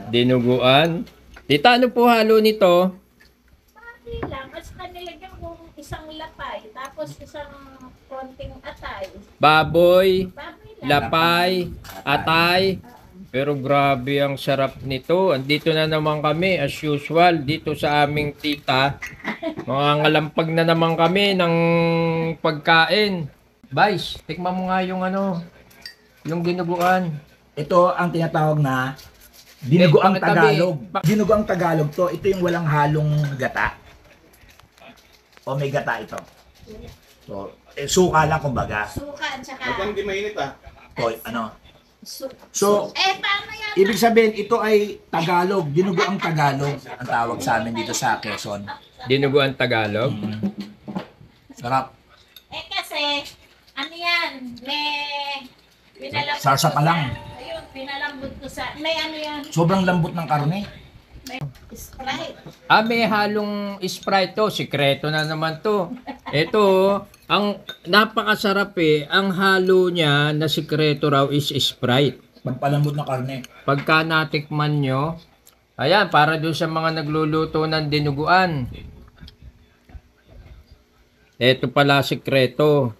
Dinuguan. Tita, ano po halo nito? Pati lang. At saka nilagyan ko isang lapay. Tapos isang konting atay. Baboy, Baboy lang. lapay, atay. Pero grabe ang sarap nito. Andito na naman kami as usual dito sa aming tita. Mga ngalampag na naman kami ng pagkain. Vice, tikman mo nga yung ano, yung dinuguan. Ito ang tinatawag na dinuguang Pakitabi. Tagalog. Dinuguang Tagalog to. Ito yung walang halong gata. O may gata ito. So, suka lang kumbaga. Suka at saka... Huwag kang di mainit ah. O, ano. Su- So, paano yan? ibig sabihin, ito ay Tagalog. Dinuguang Tagalog ang tawag sa amin dito sa Quezon. Dinuguan Tagalog. Sarap. Kasi, ano yan? May... Pinalambot Sarsa ko pa lang. Ayun, pinalambot ko sa... May ano yan? Sobrang lambot ng karne. May Sprite. May halong Sprite to. Sikreto na naman to. Ito, ang napakasarap eh. Ang halo niya na sikreto raw is Sprite. Pagpalambot ng karne. Pagka natikman nyo, ayan, para doon sa mga nagluluto ng dinuguan. Ito pala sikreto.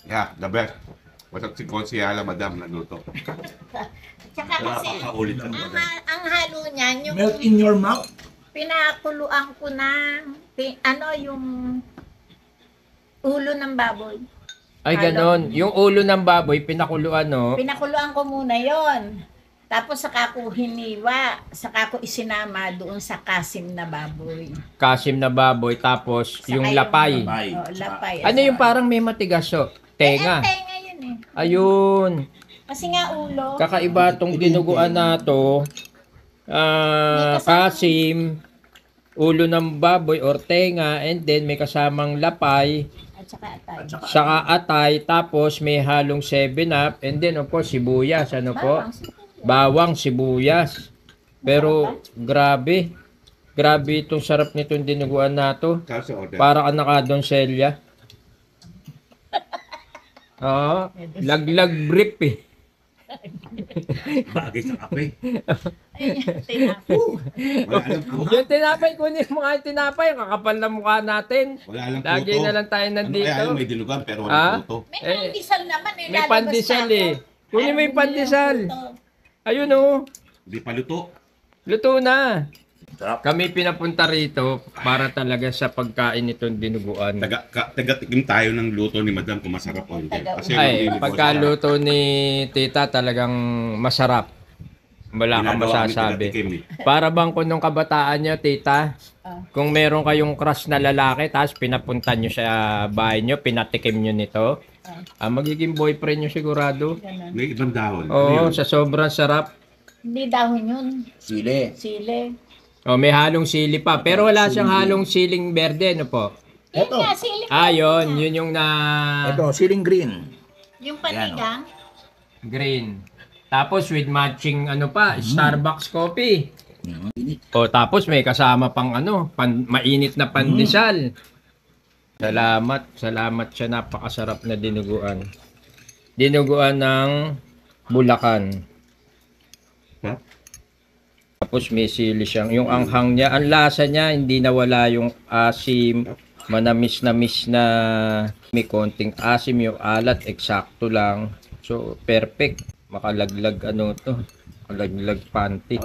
Yeah, the best. Wasak si Konsyala, madam, nagluto. Tsaka kasi, Nakakaulit ang ang halo niyan, yung Melt in your mouth. pinakuluan ko na, yung ulo ng baboy. Ay, Halo. ganon. Yung ulo ng baboy, pinakuluan, no? Pinakuluan ko muna yon. Tapos saka ko hiniwa, saka ko isinama doon sa kasim na baboy. Kasim na baboy, tapos Saka yung lapay. Lapay. Oh, lapay. Ano yung parang may matigaso? Tenga. Tenga yun eh. Ayun. Kasi nga ulo. Kakaiba tong dinuguan na to. Kasim, ulo ng baboy or tenga, and then may kasamang lapay, At saka atay. At saka, saka atay, tapos may halong 7-up, and then of course sibuyas, ano po? Bawang, sibuyas. Pero grabe. Grabe itong sarap nitong dinuguan na to. Tapos sa order. Para ka naka-donselya. Oo, laglag brief eh. Bagay sa kape. Ayun, tinapos. Wala alam po. Yung tinapay, kunin mo nga yung tinapay, ang kakapal na mukha natin. Wala alam po. Lagi na lang tayo nandito. Ano kaya may dilugan pero Ha? wala puto. May Eh, pandesal naman eh. May lalabas pandesal na eh. ako. Kunin mo yung Ayaw pandesal. nila ito. Ayun oh, Hindi pa luto. luto na. sarap. Kami pinapunta rito para talaga sa pagkain nitong dinuguan. Taga-tikim tayo ng luto ni madam kung masarap o hindi. Kasi Ay, hindi pagkaluto ni tita talagang masarap. Wala kang ginagawa kami masasabi. taga-tikim eh. Para bang kung nung kabataan nyo, tita, kung meron kayong crush na lalaki, tapos pinapunta nyo sa bahay nyo, pinatikim nyo nito, magiging boyfriend nyo sigurado. Ganun. May ibang dahon. Ano Oo, yun? sa sobrang sarap. Hindi dahon yun. Sili. Sili. May halong sili pa. Pero wala siyang halong siling berde, no po? Yun Eto. nga, sili. Yun yung na Ito, siling green. Yung panigang. green. Tapos with matching Starbucks coffee. Init. Tapos may kasama pang mainit na pandesal. Salamat siya, napakasarap na dinuguan. Dinuguan ng Bulacan. Ha? Tapos may sili siyang, yung anghang niya, ang lasa niya, hindi nawala yung asim, manamis-namis na may konting asim, yung alat, eksakto lang. So, perfect. Makalaglag panty.